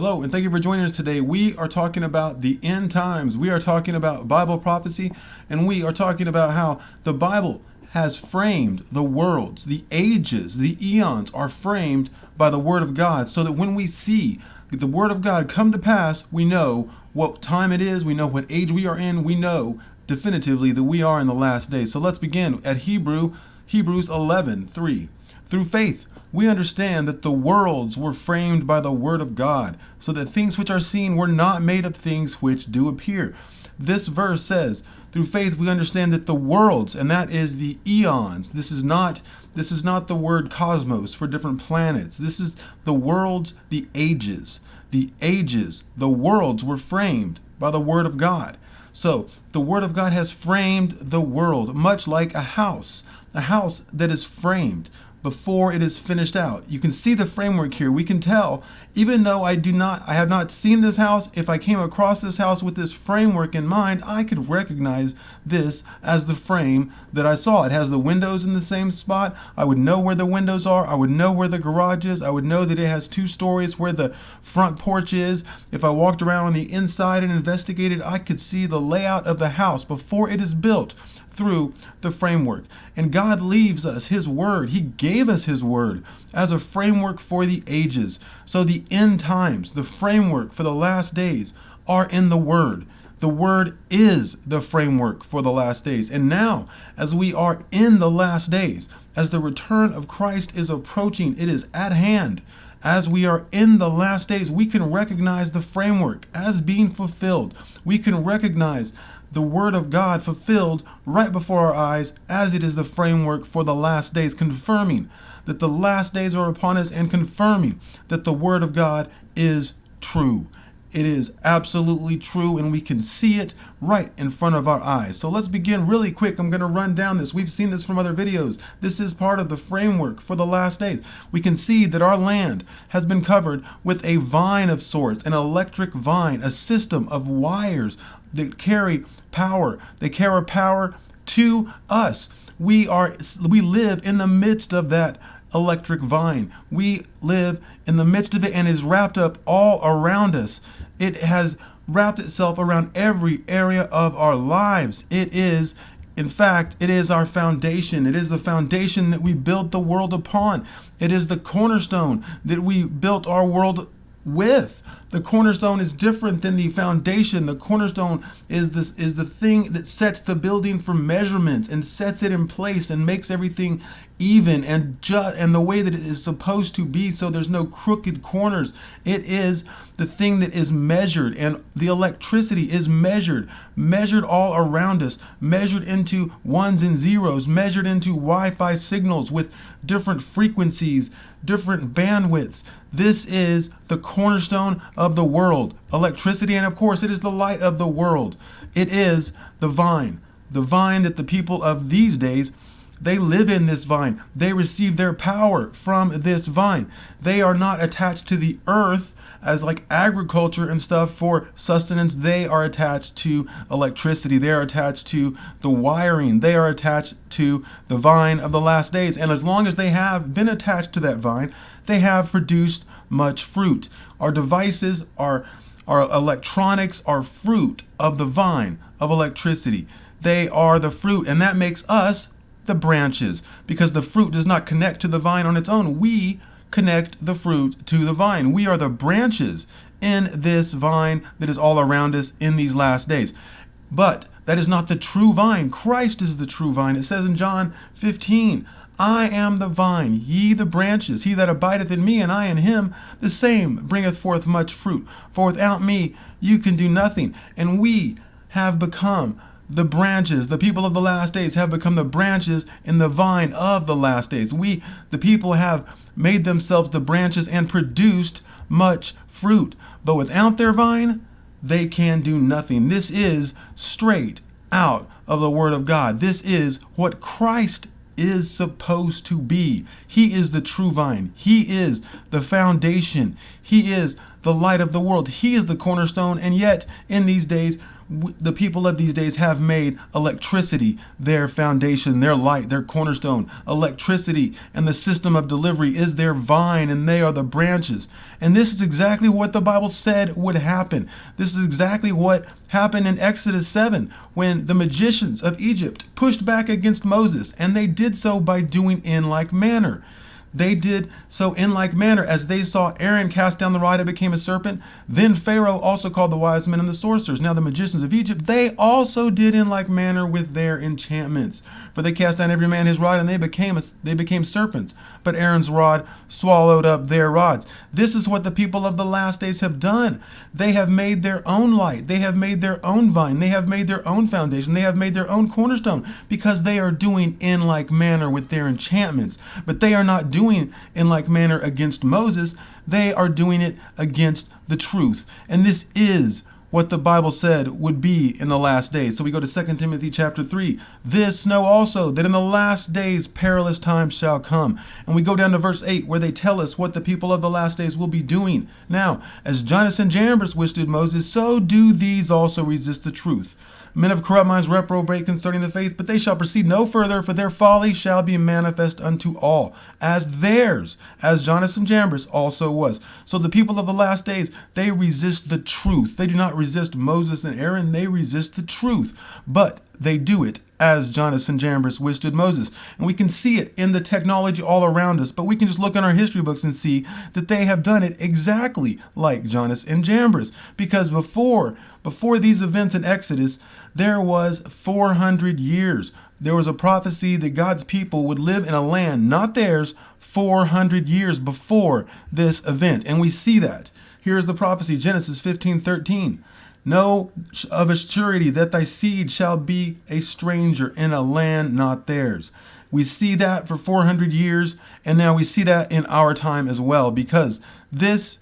Hello, and thank you for joining us today. We are talking about the end times. We are talking about Bible prophecy, and we are talking about how the Bible has framed the worlds, the ages, the eons are framed by the Word of God, so that when we see the Word of God come to pass, we know what time it is, we know what age we are in, we know definitively that we are in the last days. So let's begin at Hebrews 11:3. Through faith, we understand that the worlds were framed by the Word of God, so that things which are seen were not made of things which do appear. This verse says, through faith we understand that the worlds, and that is the eons. This is not the word cosmos for different planets. This is the worlds, the ages. The ages, the worlds were framed by the Word of God. So the Word of God has framed the world, much like a house that is framed before it is finished out. You can see the framework here. We can tell, even though I have not seen this house, if I came across this house with this framework in mind, I could recognize this as the frame that I saw. It has the windows in the same spot. I would know where the windows are. I would know where the garage is. I would know that it has 2 stories, where the front porch is. If I walked around on the inside and investigated, I could see the layout of the house before it is built through the framework. And God leaves us His Word. He gave us His Word as a framework for the ages. So the end times, the framework for the last days, are in the Word. The Word is the framework for the last days. And now, as we are in the last days, as the return of Christ is approaching, it is at hand. As we are in the last days, we can recognize the framework as being fulfilled. We can recognize the Word of God fulfilled right before our eyes, as it is the framework for the last days, confirming that the last days are upon us and confirming that the Word of God is true. It is absolutely true, and we can see it right in front of our eyes. So let's begin really quick. I'm going to run down this. We've seen this from other videos. This is part of the framework for the last days. We can see that our land has been covered with a vine of sorts, an electric vine, a system of wires that carry power. They carry power to us. We live in the midst of that electric vine. We live in the midst of it, and is wrapped up all around us. It has wrapped itself around every area of our lives. It is, in fact, it is our foundation. It is the foundation that we built the world upon. It is the cornerstone that we built our world with. The cornerstone is different than the foundation. The cornerstone is the thing that sets the building for measurements and sets it in place and makes everything even and the way that it is supposed to be, so there's no crooked corners. It is the thing that is measured, and the electricity is measured all around us, measured into ones and zeros, measured into Wi-Fi signals with different frequencies, different bandwidths. This is the cornerstone of the world, electricity, and of course it is the light of the world. It is the vine that the people of these days, they live in this vine. They receive their power from this vine. They are not attached to the earth as like agriculture and stuff for sustenance. They are attached to electricity. They are attached to the wiring. They are attached to the vine of the last days. And as long as they have been attached to that vine, they have produced much fruit. Our devices, our electronics are fruit of the vine of electricity. They are the fruit, and that makes us the branches, because the fruit does not connect to the vine on its own. We connect the fruit to the vine. We are the branches in this vine that is all around us in these last days. But that is not the true vine. Christ is the true vine. It says in John 15, I am the vine, ye the branches. He that abideth in me, and I in him, the same bringeth forth much fruit. For without me you can do nothing. And we have become the branches. The people of the last days have become the branches in the vine of the last days. We, the people, have made themselves the branches and produced much fruit. But without their vine, they can do nothing. This is straight out of the Word of God. This is what Christ is supposed to be. He is the true vine. He is the foundation. He is the light of the world. He is the cornerstone. And yet, in these days, The people of these days have made electricity their foundation, their light, their cornerstone. Electricity and the system of delivery is their vine, and they are the branches. And this is exactly what the Bible said would happen. This is exactly what happened in Exodus 7 when the magicians of Egypt pushed back against Moses, and they did so by doing in like manner. They did so in like manner as they saw Aaron cast down the rod, it became a serpent. Then Pharaoh also called the wise men and the sorcerers. Now the magicians of Egypt, they also did in like manner with their enchantments. For they cast down every man his rod, and they became serpents. But Aaron's rod swallowed up their rods. This is what the people of the last days have done. They have made their own light. They have made their own vine. They have made their own foundation. They have made their own cornerstone, because they are doing in like manner with their enchantments. But they are not doing in like manner against Moses. They are doing it against the truth. And this is what the Bible said would be in the last days. So we go to 2 Timothy chapter 3. This know also, that in the last days perilous times shall come. And we go down to verse 8, where they tell us what the people of the last days will be doing. Now, as Jannes and Jambres withstood Moses, so do these also resist the truth. Men of corrupt minds reprobate concerning the faith, but they shall proceed no further, for their folly shall be manifest unto all, as theirs, as Jannes and Jambres also was. So the people of the last days, they resist the truth. They do not resist Moses and Aaron, they resist the truth. But they do it as Jannes and Jambres withstood Moses. And we can see it in the technology all around us, but we can just look in our history books and see that they have done it exactly like Jannes and Jambres. Because before these events in Exodus, there was 400 years. There was a prophecy that God's people would live in a land, not theirs, 400 years before this event. And we see that. Here's the prophecy, Genesis 15:13. Know of a surety that thy seed shall be a stranger in a land not theirs. We see that for 400 years, and now we see that in our time as well, because these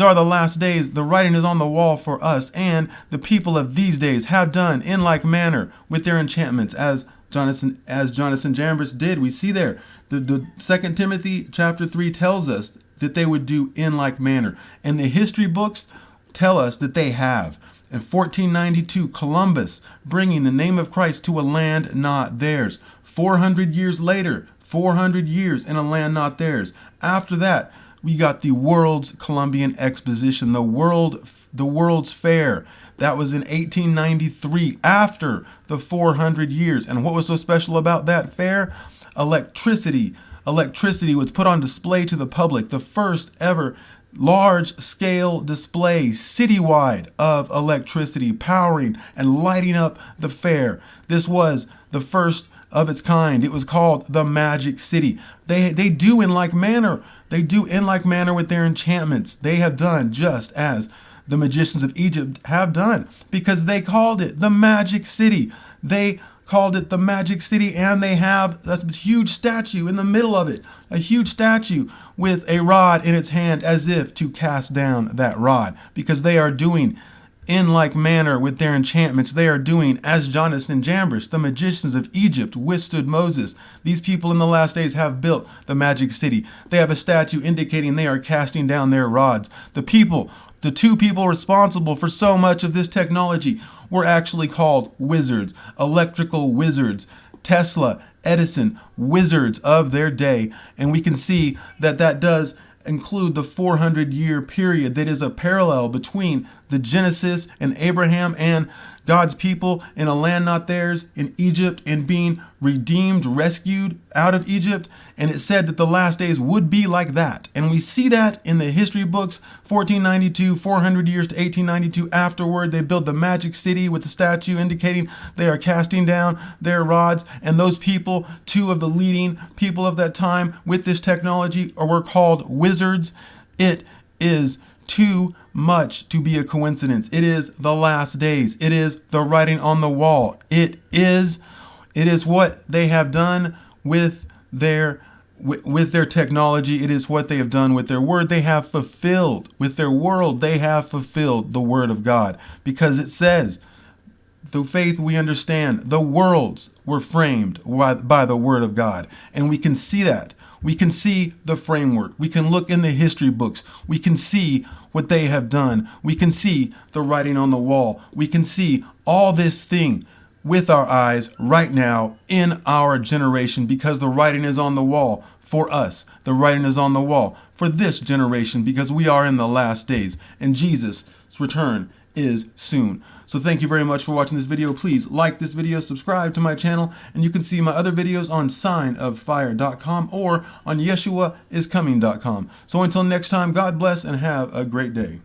are the last days. The writing is on the wall for us, and the people of these days have done in like manner with their enchantments, as Jannes and Jambres did. We see there the 2 Timothy chapter 3 tells us that they would do in like manner, and the history books tell us that they have. In 1492, Columbus bringing the name of Christ to a land not theirs. 400 years later, 400 years in a land not theirs. After that, we got the World's Columbian Exposition, the World's Fair. That was in 1893, after the 400 years. And what was so special about that fair? Electricity. Electricity was put on display to the public, the first ever large-scale display citywide of electricity powering and lighting up the fair. This was the first of its kind. It was called the Magic City. They do in like manner. They do in like manner with their enchantments. They have done just as the magicians of Egypt have done, because they called it the Magic City. They called it the Magic City, and they have a huge statue in the middle of it, a huge statue with a rod in its hand as if to cast down that rod, because they are doing in like manner with their enchantments. They are doing as Jannes and Jambres, the magicians of Egypt, withstood Moses. These people in the last days have built the Magic City. They have a statue indicating they are casting down their rods. The two people responsible for so much of this technology were actually called wizards, electrical wizards. Tesla, Edison, wizards of their day. And we can see that does include the 400-year period that is a parallel between the Genesis and Abraham and God's people in a land not theirs in Egypt, and being redeemed, rescued out of Egypt. And it said that the last days would be like that. And we see that in the history books, 1492, 400 years to 1892. Afterward, they built the Magic City with the statue indicating they are casting down their rods. And those people, two of the leading people of that time with this technology, were called wizards. It is too much to be a coincidence. It is the last days. It is the writing on the wall. It is what they have done with their technology. It is what they have done with their word. They have fulfilled with their world. They have fulfilled the word of God, because it says, through faith we understand the worlds were framed by the word of God. And we can see that. We can see the framework. We can look in the history books. We can see what they have done. We can see the writing on the wall. We can see all this thing with our eyes right now in our generation, because the writing is on the wall for us. The writing is on the wall for this generation, because we are in the last days and Jesus' return is soon. So thank you very much for watching this video. Please like this video, subscribe to my channel, and you can see my other videos on signoffire.com or on yeshuaiscoming.com. So until next time, God bless and have a great day.